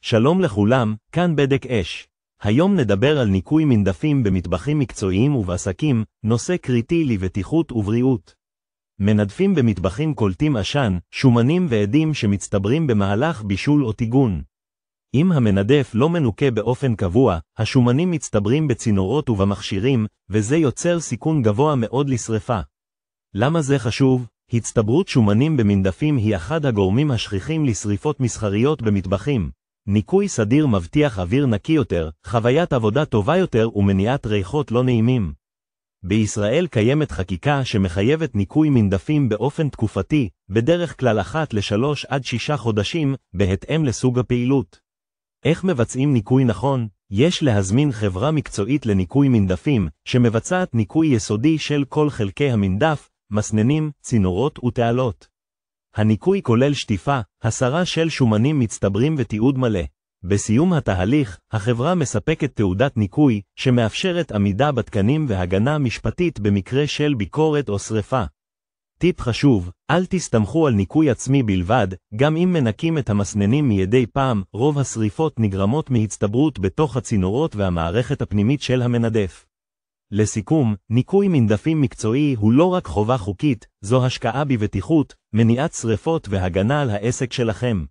שלום לכולם, כאן בדק אש. היום נדבר על ניקוי מנדפים במטבחים מקצועיים ובעסקים, נושא קריטי לבטיחות ובריאות. מנדפים במטבחים קולטים עשן, שומנים ועדים שמצטברים במהלך בישול או טיגון. אם המנדף לא מנוקה באופן קבוע, השומנים מצטברים בצינורות ובמכשירים, וזה יוצר סיכון גבוה מאוד לשריפה. למה זה חשוב? הצטברות שומנים במנדפים היא אחד הגורמים השכיחים לשריפות מסחריות במטבחים. ניקוי סדיר מבטיח אוויר נקי יותר, חוויית עבודה טובה יותר ומניעת ריחות לא נעימים. בישראל קיימת חקיקה שמחייבת ניקוי מנדפים באופן תקופתי, בדרך כלל 1 ל3 עד 6 חודשים, בהתאם לסוג הפעילות. איך מבצעים ניקוי נכון? יש להזמין חברה מקצועית לניקוי מנדפים, שמבצעת ניקוי יסודי של כל חלקי המנדף, מסננים, צינורות ותעלות. הניקוי כולל שטיפה, הסרה של שומנים מצטברים ותיעוד מלא. בסיום התהליך, החברה מספקת תעודת ניקוי, שמאפשרת עמידה בתקנים והגנה משפטית במקרה של ביקורת או שריפה. טיפ חשוב, אל תסתמכו על ניקוי עצמי בלבד, גם אם מנקים את המסננים מידי פעם, רוב השריפות נגרמות מהצטברות בתוך הצינורות והמערכת הפנימית של המנדף. לסיכום, ניקוי מנדפים מקצועי הוא לא רק חובה חוקית, זו השקעה בבטיחות, מניעת שריפות והגנה על העסק שלכם.